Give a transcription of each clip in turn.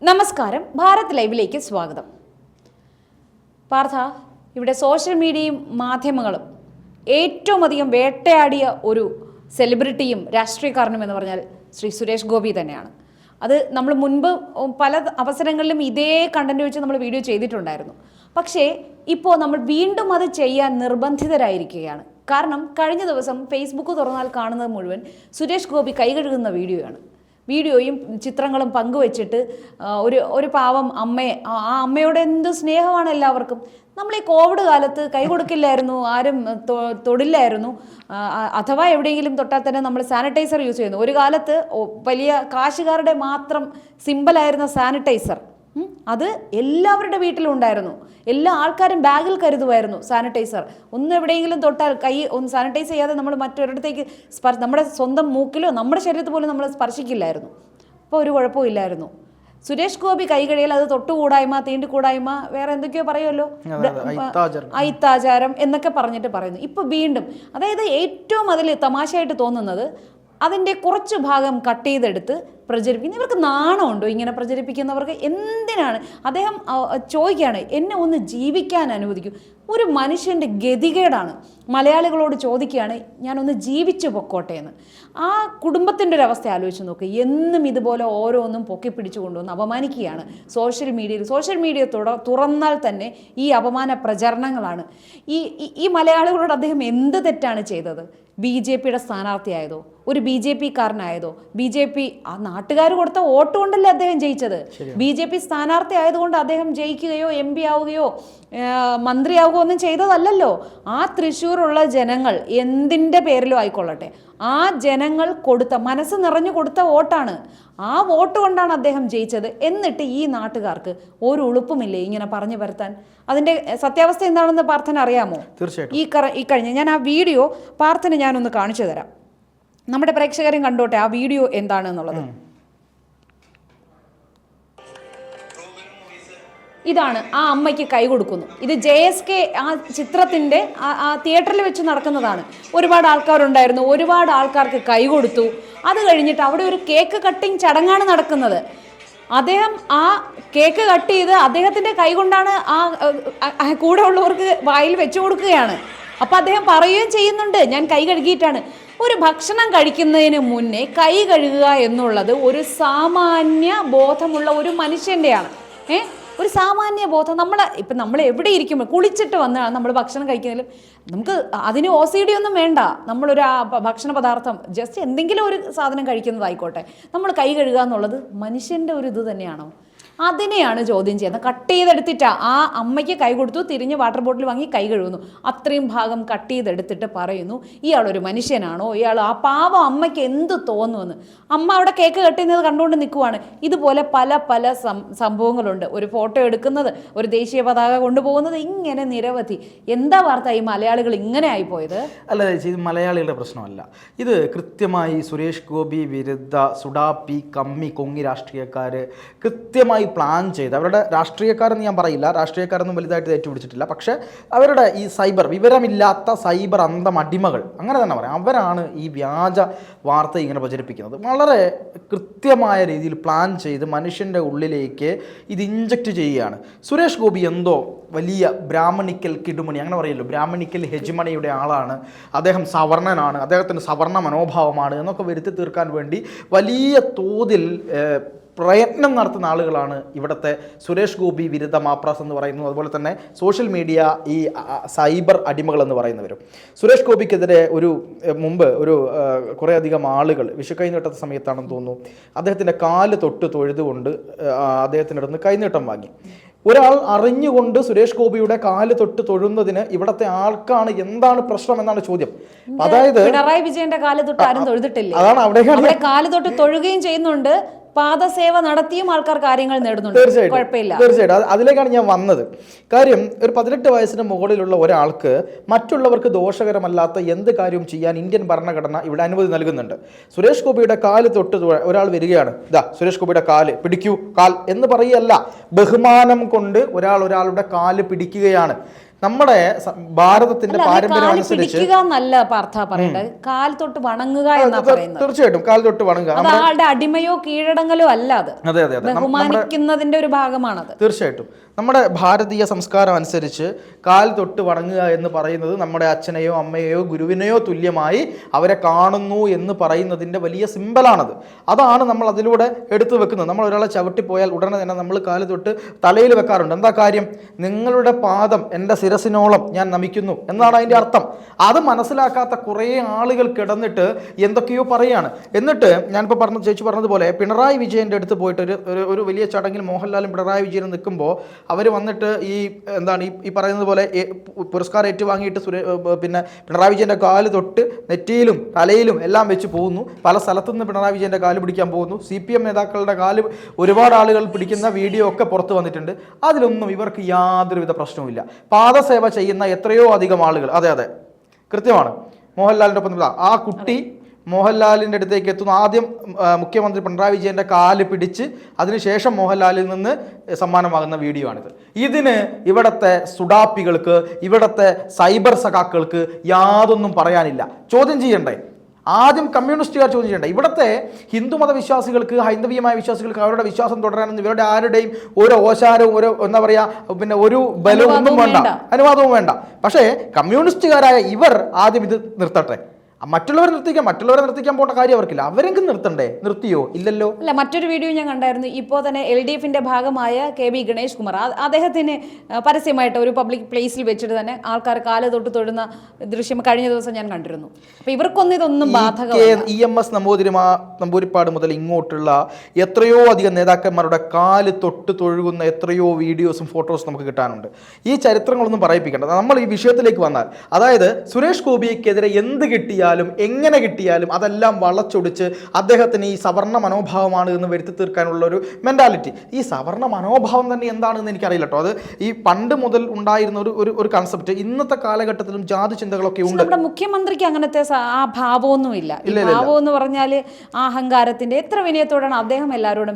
നമസ്കാരം, ഭാരത് ലൈവിലേക്ക് സ്വാഗതം. പാർത്ഥ, ഇവിടെ സോഷ്യൽ മീഡിയയും മാധ്യമങ്ങളും ഏറ്റവും അധികം വേട്ടയാടിയ ഒരു സെലിബ്രിറ്റിയും രാഷ്ട്രീയക്കാരനും എന്ന് പറഞ്ഞാൽ ശ്രീ സുരേഷ് ഗോപി തന്നെയാണ്. അത് നമ്മൾ മുൻപ് പല അവസരങ്ങളിലും ഇതേ കണ്ടന്റ് വെച്ച് നമ്മൾ വീഡിയോ ചെയ്തിട്ടുണ്ടായിരുന്നു. പക്ഷേ ഇപ്പോൾ നമ്മൾ വീണ്ടും അത് ചെയ്യാൻ നിർബന്ധിതരായിരിക്കുകയാണ്. കാരണം കഴിഞ്ഞ ദിവസം ഫേസ്ബുക്ക് തുറന്നാൽ കാണുന്നത് മുഴുവൻ സുരേഷ് ഗോപി കൈ കഴുകുന്ന വീഡിയോയാണ്. വീഡിയോയും ചിത്രങ്ങളും പങ്കുവെച്ചിട്ട് ഒരു പാവം അമ്മയെ, ആ അമ്മയോട് എന്ത് സ്നേഹമാണ് എല്ലാവർക്കും. നമ്മൾ ഈ കോവിഡ് കാലത്ത് കൈ കൊടുക്കില്ലായിരുന്നു, ആരും തൊടില്ലായിരുന്നു. അഥവാ എവിടെയെങ്കിലും തൊട്ടാൽ തന്നെ നമ്മൾ സാനിറ്റൈസർ യൂസ് ചെയ്യുന്നു. ഒരു കാലത്ത് വലിയ കാശുകാരുടെ മാത്രം സിമ്പലായിരുന്ന സാനിറ്റൈസർ, അത് എല്ലാവരുടെ വീട്ടിലും ഉണ്ടായിരുന്നു. എല്ലാ ആൾക്കാരും ബാഗിൽ കരുതുമായിരുന്നു സാനിറ്റൈസർ. ഒന്ന് എവിടെയെങ്കിലും തൊട്ടാൽ കൈ ഒന്ന് സാനിറ്റൈസ് ചെയ്യാതെ നമ്മൾ മറ്റൊരിടത്തേക്ക് നമ്മുടെ സ്വന്തം മൂക്കിലോ നമ്മുടെ ശരീരത്തിൽ പോലും നമ്മൾ സ്പർശിക്കില്ലായിരുന്നു. അപ്പോൾ ഒരു കുഴപ്പവും ഇല്ലായിരുന്നു. സുരേഷ് ഗോപി കൈ കഴിയൽ അത് തൊട്ടുകൂടായ്മ, തീണ്ടിക്കൂടായ്മ, വേറെ എന്തൊക്കെയോ പറയുമല്ലോ, അയിത്താചാരം എന്നൊക്കെ പറഞ്ഞിട്ട് പറയുന്നു. ഇപ്പൊ വീണ്ടും, അതായത് ഏറ്റവും അതിൽ തമാശയായിട്ട് തോന്നുന്നത് അതിൻ്റെ കുറച്ച് ഭാഗം കട്ട് ചെയ്തെടുത്ത് പ്രചരിപ്പിക്കുന്നു. ഇവർക്ക് നാണമുണ്ടോ ഇങ്ങനെ പ്രചരിപ്പിക്കുന്നവർക്ക്? എന്തിനാണ്? അദ്ദേഹം ചോദിക്കുകയാണ്, എന്നെ ഒന്ന് ജീവിക്കാൻ അനുവദിക്കൂ. ഒരു മനുഷ്യൻ്റെ ഗതികേടാണ്. മലയാളികളോട് ചോദിക്കുകയാണ്, ഞാനൊന്ന് ജീവിച്ചു പൊക്കോട്ടെ എന്ന്. ആ കുടുംബത്തിൻ്റെ ഒരു അവസ്ഥ ആലോചിച്ച് നോക്കുക. എന്നും ഇതുപോലെ ഓരോന്നും പൊക്കി പിടിച്ചു കൊണ്ടുവന്ന് അപമാനിക്കുകയാണ് സോഷ്യൽ മീഡിയയിൽ. സോഷ്യൽ മീഡിയ തുറന്നാൽ തന്നെ ഈ അപമാന പ്രചരണങ്ങളാണ്. ഈ മലയാളികളോട് അദ്ദേഹം എന്ത് തെറ്റാണ് ചെയ്തത്? BJPയുടെ സ്ഥാനാർത്ഥിയായതോ, ഒരു BJP കാരനായതോ? BJP ആ നാട്ടുകാർ കൊടുത്ത വോട്ട് കൊണ്ടല്ലേ അദ്ദേഹം ജയിച്ചത്. BJP സ്ഥാനാർത്ഥി ആയതുകൊണ്ട് അദ്ദേഹം ജയിക്കുകയോ MP ആവുകയോ മന്ത്രിയാവുകയോ ഒന്നും ചെയ്തതല്ലല്ലോ. ആ തൃശ്ശൂരുള്ള ജനങ്ങൾ എന്തിൻ്റെ പേരിലും ആയിക്കൊള്ളട്ടെ, ആ ജനങ്ങൾ കൊടുത്ത, മനസ്സ് നിറഞ്ഞു കൊടുത്ത വോട്ടാണ്. ആ വോട്ട് കൊണ്ടാണ് അദ്ദേഹം ജയിച്ചത്. എന്നിട്ട് ഈ നാട്ടുകാർക്ക് ഒരു ഉളുപ്പുമില്ലേ ഇങ്ങനെ പറഞ്ഞു വരുത്താൻ? അതിൻ്റെ സത്യാവസ്ഥ എന്താണെന്ന് പാർത്ഥന അറിയാമോ? തീർച്ചയായിട്ടും. ഈ കഴിഞ്ഞ ഞാൻ ആ വീഡിയോ പാർത്ഥന ഞാനൊന്ന് കാണിച്ചു തരാം. നമ്മുടെ പ്രേക്ഷകരും കണ്ടോട്ടെ ആ വീഡിയോ എന്താണെന്നുള്ളത്. ഇതാണ് ആ അമ്മയ്ക്ക് കൈ കൊടുക്കുന്നു. ഇത് JSK ആ ചിത്രത്തിൻ്റെ ആ തിയേറ്ററിൽ വെച്ച് നടക്കുന്നതാണ്. ഒരുപാട് ആൾക്കാരുണ്ടായിരുന്നു, ഒരുപാട് ആൾക്കാർക്ക് കൈ കൊടുത്തു. അത് കഴിഞ്ഞിട്ട് അവിടെ ഒരു കേക്ക് കട്ടിങ് ചടങ്ങാണ് നടക്കുന്നത്. അദ്ദേഹം ആ കേക്ക് കട്ട് ചെയ്ത് അദ്ദേഹത്തിൻ്റെ കൈ കൊണ്ടാണ് ആ കൂടെ ഉള്ളവർക്ക് വായിൽ വെച്ചു കൊടുക്കുകയാണ്. അപ്പം അദ്ദേഹം പറയുകയും ചെയ്യുന്നുണ്ട്, ഞാൻ കൈ കഴുകിയിട്ടാണ്. ഒരു ഭക്ഷണം കഴിക്കുന്നതിന് മുന്നേ കൈ കഴുകുക എന്നുള്ളത് ഒരു സാമാന്യ ബോധമുള്ള ഒരു മനുഷ്യൻ്റെയാണ്. ഒരു സാമാന്യ ബോധം. നമ്മൾ എവിടെ ഇരിക്കുമ്പോൾ കുളിച്ചിട്ട് വന്നാണ് നമ്മൾ ഭക്ഷണം കഴിക്കുന്നതിലും നമുക്ക് അതിന് OCD ഒന്നും വേണ്ട. നമ്മളൊരു ഭക്ഷണ പദാർത്ഥം ജസ്റ്റ് എന്തെങ്കിലും ഒരു സാധനം കഴിക്കുന്നതായിക്കോട്ടെ, നമ്മൾ കൈ കഴുകുക എന്നുള്ളത് മനുഷ്യൻ്റെ ഒരു ഇത് തന്നെയാണോ? അതിനെയാണ് ചോദ്യം ചെയ്യുന്നത്. കട്ട് ചെയ്തെടുത്തിട്ടാ ആ അമ്മയ്ക്ക് കൈ കൊടുത്തു, തിരിഞ്ഞ് വാട്ടർ ബോട്ടിൽ വാങ്ങി കൈ കഴുകുന്നു. അത്രയും ഭാഗം കട്ട് ചെയ്തെടുത്തിട്ട് പറയുന്നു, ഇയാളൊരു മനുഷ്യനാണോ? ഇയാൾ ആ പാവം അമ്മയ്ക്ക് എന്ത് തോന്നുമെന്ന്. അമ്മ അവിടെ കേക്ക് കട്ട് ചെയ്യുന്നത് കണ്ടുകൊണ്ട് നിൽക്കുവാണ്. ഇതുപോലെ പല പല സംഭവങ്ങളുണ്ട്. ഒരു ഫോട്ടോ എടുക്കുന്നത്, ഒരു ദേശീയ പതാക കൊണ്ടുപോകുന്നത്, ഇങ്ങനെ നിരവധി. എന്താ വാർത്ത ഈ മലയാളികൾ ഇങ്ങനെ ആയിപ്പോയത്? അല്ല ചേച്ചി, ഇത് മലയാളികളുടെ പ്രശ്നമല്ല. ഇത് കൃത്യമായി സുരേഷ് ഗോപി വിരുദ്ധ സുഡാപ്പി കമ്മി കൊങ്ങി രാഷ്ട്രീയക്കാർ കൃത്യമായി പ്ലാൻ ചെയ്ത്, അവരുടെ രാഷ്ട്രീയക്കാരെന്ന് ഞാൻ പറയില്ല, രാഷ്ട്രീയക്കാരൊന്നും വലുതായിട്ട് ഏറ്റുപിടിച്ചിട്ടില്ല, പക്ഷേ അവരുടെ ഈ വിവരമില്ലാത്ത സൈബർ അന്തം അടിമകൾ, അങ്ങനെ തന്നെ പറയാം, അവരാണ് ഈ വ്യാജ വാർത്ത ഇങ്ങനെ പ്രചരിപ്പിക്കുന്നത്. വളരെ കൃത്യമായ രീതിയിൽ പ്ലാൻ ചെയ്ത് മനുഷ്യൻ്റെ ഉള്ളിലേക്ക് ഇത് ഇഞ്ചക്റ്റ് ചെയ്യുകയാണ്. സുരേഷ് ഗോപി എന്തോ വലിയ ബ്രാഹ്മണിക്കൽ കിടുമണി, അങ്ങനെ പറയല്ലോ, ബ്രാഹ്മണിക്കൽ ഹെജിമണിയുടെ ആളാണ്, അദ്ദേഹം സവർണനാണ്, അദ്ദേഹത്തിന് സവർണ മനോഭാവമാണ് എന്നൊക്കെ വരുത്തി തീർക്കാൻ വേണ്ടി വലിയ തോതിൽ പ്രയത്നം നടത്തുന്ന ആളുകളാണ് ഇവിടുത്തെ സുരേഷ് ഗോപി വിരുദ്ധ മാപ്രാസ് എന്ന് പറയുന്നു. അതുപോലെ തന്നെ സോഷ്യൽ മീഡിയ ഈ സൈബർ അടിമകൾ എന്ന് പറയുന്നവരും. സുരേഷ് ഗോപിക്കെതിരെ മുമ്പ് കുറേ അധികം ആളുകൾ വിഷുക്കൈനീട്ട സമയത്താണെന്ന് തോന്നുന്നു, അദ്ദേഹത്തിൻ്റെ കാല് തൊട്ട് തൊഴുതുകൊണ്ട് അദ്ദേഹത്തിൻ്റെ അടുത്ത് കൈനീട്ടം വാങ്ങി. ഒരാൾ അറിഞ്ഞുകൊണ്ട് സുരേഷ് ഗോപിയുടെ കാല് തൊട്ട് തൊഴുന്നതിന് ഇവിടത്തെ ആൾക്കാണ് എന്താണ് പ്രശ്നം എന്നാണ് ചോദ്യം. അതായത് പിണറായി വിജയന്റെ കാല് തൊട്ട് ആരും തൊഴുതിട്ടില്ല. അതാണ് അവിടെ കാല് തൊട്ട് തൊഴുകയും ചെയ്യുന്നുണ്ട്, പാദസേവ നടത്തിയും ആൾക്കാർ കാര്യങ്ങൾ നേടുന്നുണ്ട്. തീർച്ചയായിട്ടും അതിലേക്കാണ് ഞാൻ വന്നത്. കാര്യം, ഒരു 18 വയസ്സിന് മുകളിലുള്ള ഒരാൾക്ക് മറ്റുള്ളവർക്ക് ദോഷകരമല്ലാത്ത എന്ത് കാര്യവും ചെയ്യാൻ ഇന്ത്യൻ ഭരണഘടന ഇവിടെ അനുമതി നൽകുന്നുണ്ട്. സുരേഷ് ഗോപിയുടെ കാല് തൊട്ട് ഒരാൾ വരികയാണ്, ഇതാ സുരേഷ് ഗോപിയുടെ കാല് പിടിക്കൂ, കാൽ എന്ന് പറയല്ല, ബഹുമാനം കൊണ്ട് ഒരാളുടെ കാല് പിടിക്കുകയാണ്. നമ്മുടെ ഭാരതത്തിന്റെ പാരമ്പര്യം അനുസരിച്ച് പിടിക്കുക പാർത്ഥ പറയേണ്ടത്, കാൽ തൊട്ട് വണങ്ങുക എന്നാ പറയുന്നത്. തീർച്ചയായിട്ടും കാൽ തൊട്ട് വണങ്ങുക. അത് ആളുടെ അടിമയോ കീഴടങ്ങലോ അല്ല, അത് അതെ അതെ അതെ ബഹുമാനിക്കുന്നതിന്റെ ഒരു ഭാഗമാണത്. തീർച്ചയായിട്ടും നമ്മുടെ ഭാരതീയ സംസ്കാരം അനുസരിച്ച് കാൽ തൊട്ട് വണങ്ങുക എന്ന് പറയുന്നത് നമ്മുടെ അച്ഛനെയോ അമ്മയെയോ ഗുരുവിനെയോ തുല്യമായി അവരെ കാണുന്നു എന്ന് പറയുന്നതിൻ്റെ വലിയ സിമ്പലാണത്. അതാണ് നമ്മൾ അതിലൂടെ എടുത്തു വെക്കുന്നത്. നമ്മൾ ഒരാളെ ചവിട്ടിപ്പോയാൽ ഉടനെ തന്നെ നമ്മൾ കാല് തൊട്ട് തലയിൽ വെക്കാറുണ്ട്. എന്താ കാര്യം? നിങ്ങളുടെ പാദം എൻ്റെ ശിരസിനോളം ഞാൻ നമിക്കുന്നു എന്നാണ് അതിൻ്റെ അർത്ഥം. അത് മനസ്സിലാക്കാത്ത കുറേ ആളുകൾ കിടന്നിട്ട് എന്തൊക്കെയോ പറയുകയാണ്. എന്നിട്ട് ഞാനിപ്പോൾ ചേച്ചി പറഞ്ഞതുപോലെ പിണറായി വിജയൻ്റെ അടുത്ത് പോയിട്ട് ഒരു വലിയ ചടങ്ങിൽ മോഹൻലാലും പിണറായി വിജയനും നിൽക്കുമ്പോൾ അവർ വന്നിട്ട് ഈ പറയുന്നത് പോലെ പുരസ്കാരം ഏറ്റുവാങ്ങിയിട്ട് പിന്നെ പിണറായി വിജയൻ്റെ കാല് തൊട്ട് നെറ്റിയിലും തലയിലും എല്ലാം വെച്ച് പോകുന്നു. പല സ്ഥലത്തു നിന്ന് പിണറായി വിജയൻ്റെ കാല് പിടിക്കാൻ പോകുന്നു. CPM നേതാക്കളുടെ കാല് ഒരുപാട് ആളുകൾ പിടിക്കുന്ന വീഡിയോ ഒക്കെ പുറത്ത് വന്നിട്ടുണ്ട്. അതിലൊന്നും ഇവർക്ക് യാതൊരുവിധ പ്രശ്നവുമില്ല. പാദസേവ ചെയ്യുന്ന എത്രയോ അധികം ആളുകൾ, അതെ അതെ കൃത്യമാണ്, മോഹൻലാലിൻ്റെ ഒപ്പം ആ കുട്ടി മോഹൻലാലിൻ്റെ അടുത്തേക്ക് എത്തുന്നു. ആദ്യം മുഖ്യമന്ത്രി പിണറായി വിജയൻ്റെ കാല് പിടിച്ച് അതിനുശേഷം മോഹൻലാലിൽ നിന്ന് സമ്മാനം വാങ്ങുന്ന വീഡിയോ ആണിത്. ഇതിന് ഇവിടുത്തെ സുഡാപ്പികൾക്ക്, ഇവിടുത്തെ സൈബർ സഖാക്കൾക്ക് യാതൊന്നും പറയാനില്ല. ചോദ്യം ചെയ്യണ്ടേ? ആദ്യം കമ്മ്യൂണിസ്റ്റുകാർ ചോദ്യം ചെയ്യണ്ടേ? ഇവിടുത്തെ ഹിന്ദുമത വിശ്വാസികൾക്ക്, ഹൈന്ദവീയമായ വിശ്വാസികൾക്ക് അവരുടെ വിശ്വാസം തുടരാനൊന്നും ഇവരുടെ ആരുടെയും ഒരു ഓശാരവും എന്താ പറയുക പിന്നെ ഒരു ബലവും ഒന്നും വേണ്ട, അനുവാദവും വേണ്ട. പക്ഷേ കമ്മ്യൂണിസ്റ്റുകാരായ ഇവർ ആദ്യം ഇത് നിർത്തട്ടെ. മറ്റുള്ളവരെ നിർത്തിക്കാൻ പോകേണ്ട കാര്യം അവർക്കില്ല. അവരെങ്കിലും നിർത്തണ്ടേ? നിർത്തിയോ? ഇല്ലല്ലോ. അല്ല, മറ്റൊരു വീഡിയോ ഞാൻ കണ്ടായിരുന്നു. ഇപ്പോൾ തന്നെ LDFന്റെ ഭാഗമായ KB ഗണേഷ് കുമാർ അദ്ദേഹത്തിന് പരസ്യമായിട്ട് ഒരു പബ്ലിക് പ്ലേസിൽ വെച്ചിട്ട് തന്നെ ആൾക്കാർ കാല് തൊട്ട് തൊഴുന്ന ദൃശ്യം കഴിഞ്ഞ ദിവസം ഞാൻ കണ്ടിരുന്നു. അപ്പൊ ഇവർക്കൊന്നും ഇതൊന്നും ബാധകമല്ല. EMS നമ്പൂതിരിപ്പാട് മുതൽ ഇങ്ങോട്ടുള്ള എത്രയോ അധികം നേതാക്കന്മാരുടെ കാല് തൊട്ട് തൊഴുകുന്ന എത്രയോ വീഡിയോസും ഫോട്ടോസും നമുക്ക് കിട്ടാനുണ്ട്. ഈ ചരിത്രങ്ങളൊന്നും പറയിപ്പിക്കേണ്ട. നമ്മൾ ഈ വിഷയത്തിലേക്ക് വന്നാൽ, അതായത് സുരേഷ് ഗോപിക്കെതിരെ എന്ത് കിട്ടിയാലും എങ്ങനെ കിട്ടിയാലും അതെല്ലാം വളച്ചൊടിച്ച് അദ്ദേഹത്തിന് ഈ സവർണ്ണ മനോഭാവമാണ് എന്ന് വരുത്തി തീർക്കാനുള്ള ഒരു മെന്റാലിറ്റി. ഈ സവർണ്ണ മനോഭാവം തന്നെ എന്താണെന്ന് എനിക്കറിയില്ല കേട്ടോ. അത് ഈ പണ്ട് മുതൽ ഉണ്ടായിരുന്ന ഒരു കൺസെപ്റ്റ് ഇന്നത്തെ കാലഘട്ടത്തിലും ജാതി ചിന്തകളൊക്കെ ഉണ്ട്. നമ്മുടെ മുഖ്യമന്ത്രിക്ക് അങ്ങനത്തെ ആ ഭാവമൊന്നുമില്ല. ഭാവം എന്ന് പറഞ്ഞാല് ആ അഹങ്കാരത്തിന്റെ എത്ര വിനയത്തോടാണ് അദ്ദേഹം എല്ലാവരോടും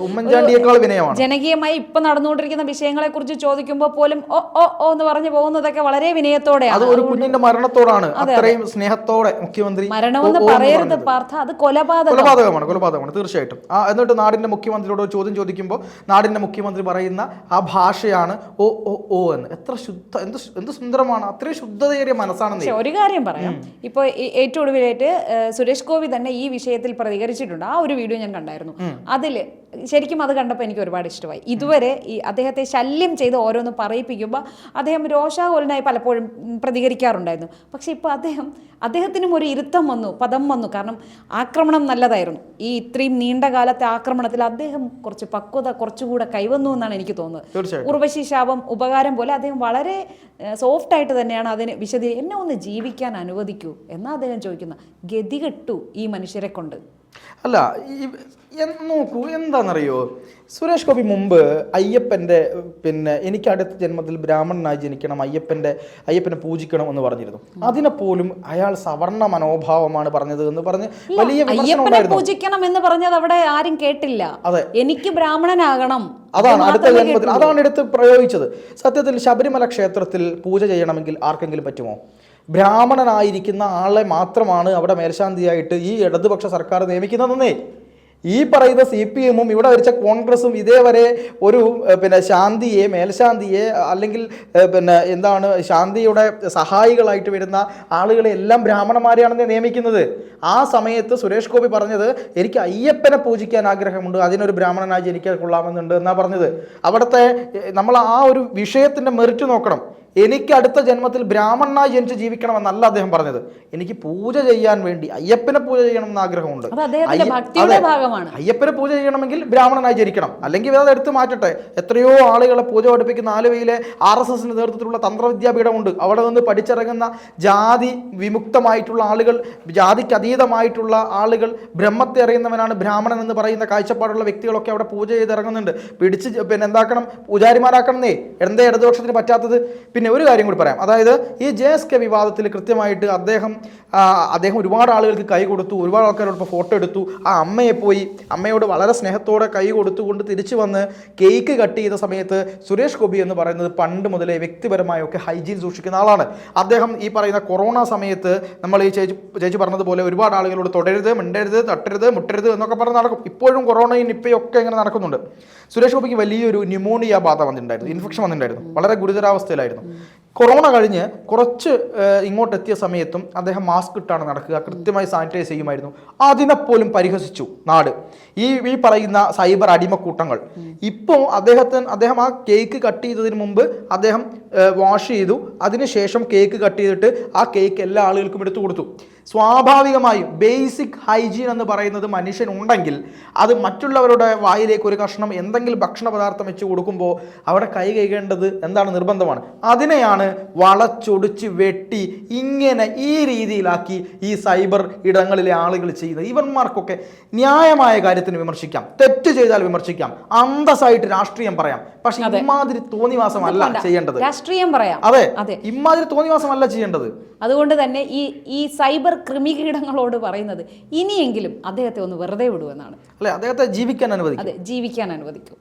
ഉമ്മൻചാണ്ടിയേക്കാൾ വിനയമാണ്. ജനകീയമായി ഇപ്പൊ നടന്നുകൊണ്ടിരിക്കുന്ന വിഷയങ്ങളെ കുറിച്ച് ചോദിക്കുമ്പോൾ പോലും ഓ എന്ന് പറഞ്ഞു പോകുന്നതൊക്കെ വളരെ വിനയത്തോടെയാണ്. അത് ഒരു കുഞ്ഞിന്റെ മരണത്തോടാണ്. അത്രയും സ്നേഹത്തോടെ മുഖ്യമന്ത്രി മരണമെന്ന് പറയരുത് പാർത്ഥ, അത് കൊലപാതകമാണ് തീർച്ചയായിട്ടും. എന്നിട്ട് നാടിന്റെ മുഖ്യമന്ത്രിയോട് ചോദ്യം ചോദിക്കുമ്പോൾ നാടിന്റെ മുഖ്യമന്ത്രി പറയുന്ന ആ ഭാഷയാണ് ഓ ഓ ഓ എന്ന്. എത്ര ശുദ്ധ, എന്ത് സുന്ദരമാണ്! അത്രയും ശുദ്ധതയേറിയ മനസ്സാണെന്ന്. ഒരു കാര്യം പറയാം, ഇപ്പൊ ഏറ്റവും ഒടുവിലായിട്ട് സുരേഷ് ഗോപി തന്നെ ഈ വിഷയത്തിൽ പ്രതികരിച്ചിട്ടുണ്ട്. ആ ഒരു വീഡിയോ ഞാൻ കണ്ടായിരുന്നു. അതില് ശരിക്കും അത് കണ്ടപ്പോൾ എനിക്ക് ഒരുപാട് ഇഷ്ടമായി. ഇതുവരെ ഈ അദ്ദേഹത്തെ ശല്യം ചെയ്ത് ഓരോന്ന് പറയിപ്പിക്കുമ്പോൾ അദ്ദേഹം രോഷാകുലനായി പലപ്പോഴും പ്രതികരിക്കാറുണ്ടായിരുന്നു. പക്ഷെ ഇപ്പോൾ അദ്ദേഹത്തിനും ഒരു ഇരുത്തം വന്നു, പദം വന്നു. കാരണം ആക്രമണം നല്ലതായിരുന്നു. ഈ ഇത്രയും നീണ്ട കാലത്തെ ആക്രമണത്തിൽ അദ്ദേഹം കുറച്ച് പക്വത കുറച്ചുകൂടെ കൈവന്നു എന്നാണ് എനിക്ക് തോന്നുന്നത്. ഉർവശി ശാപം ഉപകാരം പോലെ അദ്ദേഹം വളരെ സോഫ്റ്റ് ആയിട്ട് തന്നെയാണ് അതിന് എന്നെ ഒന്ന് ജീവിക്കാൻ അനുവദിക്കൂ എന്നാ അദ്ദേഹം ചോദിക്കുന്ന. ഗതികെട്ടു ഈ മനുഷ്യരെ കൊണ്ട്. അല്ല, നോക്കൂ, എന്താണെന്നറിയോ, സുരേഷ് ഗോപി മുമ്പ് അയ്യപ്പൻ്റെ എനിക്ക് അടുത്ത ജന്മത്തിൽ ബ്രാഹ്മണനായി ജനിക്കണം, അയ്യപ്പനെ പൂജിക്കണം എന്ന് പറഞ്ഞിരുന്നു. അതിനെപ്പോലും അയാൾ സവർണ്ണ മനോഭാവമാണ് പറഞ്ഞത് എന്ന് പറഞ്ഞ് വലിയ അയ്യപ്പനെ പൂജിക്കണം എന്ന് പറഞ്ഞത് അവിടെ ആരും കേട്ടില്ല. അതെ, എനിക്ക് ബ്രാഹ്മണനാകണം, അതാണ് അടുത്ത ജന്മത്തിൽ, അതാണ് എടുത്ത് പ്രയോഗിച്ചത്. സത്യത്തിൽ ശബരിമല ക്ഷേത്രത്തിൽ പൂജ ചെയ്യണമെങ്കിൽ ആർക്കെങ്കിലും പറ്റുമോ? ബ്രാഹ്മണനായിരിക്കുന്ന ആളെ മാത്രമാണ് അവിടെ മേൽശാന്തിയായിട്ട് ഈ ഇടതുപക്ഷ സർക്കാർ നിയമിക്കുന്നതെന്നേ. ഈ പറയുന്ന CPM-ഉം ഇവിടെ ഭരിച്ച കോൺഗ്രസും ഇതേവരെ ഒരു മേൽശാന്തിയെ അല്ലെങ്കിൽ ശാന്തിയുടെ സഹായികളായിട്ട് വരുന്ന ആളുകളെ എല്ലാം ബ്രാഹ്മണന്മാരെയാണെന്ന് നിയമിക്കുന്നത്. ആ സമയത്ത് സുരേഷ് ഗോപി പറഞ്ഞത് എനിക്ക് അയ്യപ്പനെ പൂജിക്കാൻ ആഗ്രഹമുണ്ട്, അതിനൊരു ബ്രാഹ്മണനായി ജനിക്കാൻ കൊള്ളാമെന്നുണ്ട് എന്നാണ് പറഞ്ഞത്. അവിടുത്തെ നമ്മൾ ആ ഒരു വിഷയത്തിൻ്റെ മെറിറ്റ് നോക്കണം. എനിക്ക് അടുത്ത ജന്മത്തിൽ ബ്രാഹ്മണനായി ജനിച്ച് ജീവിക്കണമെന്നല്ല അദ്ദേഹം പറഞ്ഞത്. എനിക്ക് പൂജ ചെയ്യാൻ വേണ്ടി അയ്യപ്പനെ പൂജ ചെയ്യണമെന്ന് ആഗ്രഹമുണ്ട്. അയ്യപ്പനെ പൂജ ചെയ്യണമെങ്കിൽ ബ്രാഹ്മണനായി ജനിക്കണം, അല്ലെങ്കിൽ അത് എടുത്തു മാറ്റട്ടെ. എത്രയോ ആളുകളെ പൂജ പഠിപ്പിക്കുന്ന ആലുവയിലെ RSSന്റെ നേതൃത്വത്തിലുള്ള തന്ത്രവിദ്യാപീഠമുണ്ട്. അവിടെ നിന്ന് പഠിച്ചിറങ്ങുന്ന ജാതി വിമുക്തമായിട്ടുള്ള ആളുകൾ, ജാതിക്ക് അതീതമായിട്ടുള്ള ആളുകൾ, ബ്രഹ്മത്തെ അറിയുന്നവനാണ് ബ്രാഹ്മണൻ എന്ന് പറയുന്ന കാഴ്ചപ്പാടുള്ള വ്യക്തികളൊക്കെ അവിടെ പൂജ ചെയ്ത് ഇറങ്ങുന്നുണ്ട്. പിടിച്ച് എന്താക്കണം, പൂജാരിമാരാക്കണം എന്നേ. എന്തേ ഇടതുപക്ഷത്തിന് പറ്റാത്തത്? പിന്നെ ഒരു കാര്യം കൂടി പറയാം, അതായത് ഈ JSK വിവാദത്തിൽ കൃത്യമായിട്ട് അദ്ദേഹം ഒരുപാട് ആളുകൾക്ക് കൈ കൊടുത്തു, ഒരുപാട് ആൾക്കാരോടൊപ്പം ഫോട്ടോ എടുത്തു, ആ അമ്മയെ പോയി അമ്മയോട് വളരെ സ്നേഹത്തോടെ കൈ കൊടുത്തുകൊണ്ട് തിരിച്ചു വന്ന് കേക്ക് കട്ട് ചെയ്ത സമയത്ത് സുരേഷ് ഗോപി എന്ന് പറയുന്നത് പണ്ട് മുതലേ വ്യക്തിപരമായൊക്കെ ഹൈജീൻ സൂക്ഷിക്കുന്ന ആളാണ്. അദ്ദേഹം ഈ പറയുന്ന കൊറോണ സമയത്ത് നമ്മൾ ഈ ചേച്ചി പറഞ്ഞതുപോലെ ഒരുപാട് ആളുകളോട് തൊടരുത്, മിണ്ടരുത്, തട്ടരുത്, മുട്ടരുത് എന്നൊക്കെ പറഞ്ഞ് നടക്കും. ഇപ്പോഴും കൊറോണയും നിപ്പയും ഒക്കെ ഇങ്ങനെ നടക്കുന്നുണ്ട്. സുരേഷ് ഗോപിക്ക് വലിയൊരു ന്യൂമോണിയ ബാധ വന്നിട്ടുണ്ടായിരുന്നു, ഇൻഫെക്ഷൻ വന്നിട്ടുണ്ടായിരുന്നു, വളരെ ഗുരുതരാവസ്ഥയിലായിരുന്നു. കൊറോണ കഴിഞ്ഞ് കുറച്ച് ഇങ്ങോട്ടെത്തിയ സമയത്തും അദ്ദേഹം മാസ്ക് ഇട്ടാണ് നടക്കുക, കൃത്യമായി സാനിറ്റൈസ് ചെയ്യുമായിരുന്നു. അതിനെപ്പോലും പരിഹസിച്ചു നാട്, ഈ പറയുന്ന സൈബർ അടിമക്കൂട്ടങ്ങൾ. ഇപ്പോൾ അദ്ദേഹം ആ കേക്ക് കട്ട് ചെയ്തതിന് മുമ്പ് അദ്ദേഹം വാഷ് ചെയ്തു, അതിനുശേഷം കേക്ക് കട്ട് ചെയ്തിട്ട് ആ കേക്ക് എല്ലാ ആളുകൾക്കും എടുത്തു കൊടുത്തു. സ്വാഭാവികമായും ബേസിക് ഹൈജീൻ എന്ന് പറയുന്നത് മനുഷ്യനുണ്ടെങ്കിൽ അത് മറ്റുള്ളവരുടെ വായിലേക്ക് ഒരു കഷ്ണം എന്തെങ്കിലും ഭക്ഷണ പദാർത്ഥം വെച്ച് കൊടുക്കുമ്പോൾ അവിടെ കൈ കഴുകേണ്ടത് എന്താണ്, നിർബന്ധമാണ്. അതിനെയാണ് വളച്ചൊടിച്ച് വെട്ടി ഇങ്ങനെ ഈ രീതിയിലാക്കി ഈ സൈബർ ഇടങ്ങളിലെ ആളുകൾ ചെയ്യുന്നത്. ഇവന്മാർക്കൊക്കെ ന്യായമായ കാര്യത്തിന് വിമർശിക്കാം, തെറ്റ് ചെയ്താൽ വിമർശിക്കാം, അന്തസ്സായിട്ട് രാഷ്ട്രീയം പറയാം, പക്ഷെ ഇമാതിരി തോന്നിവാസമല്ല ചെയ്യേണ്ടത്. രാഷ്ട്രീയം പറയാം, അതെ, ഇമാതിരി തോന്നിവാസമല്ല ചെയ്യേണ്ടത്. അതുകൊണ്ട് തന്നെ ഈ സൈബർ കൃമികീടങ്ങളോട് പറയുന്നത് ഇനിയെങ്കിലും അദ്ദേഹത്തെ ഒന്ന് വെറുതെ വിടുമെന്നാണ്. അല്ലെ, അദ്ദേഹത്തെ ജീവിക്കാൻ അനുവദിക്കും. അതെ, ജീവിക്കാൻ അനുവദിക്കും.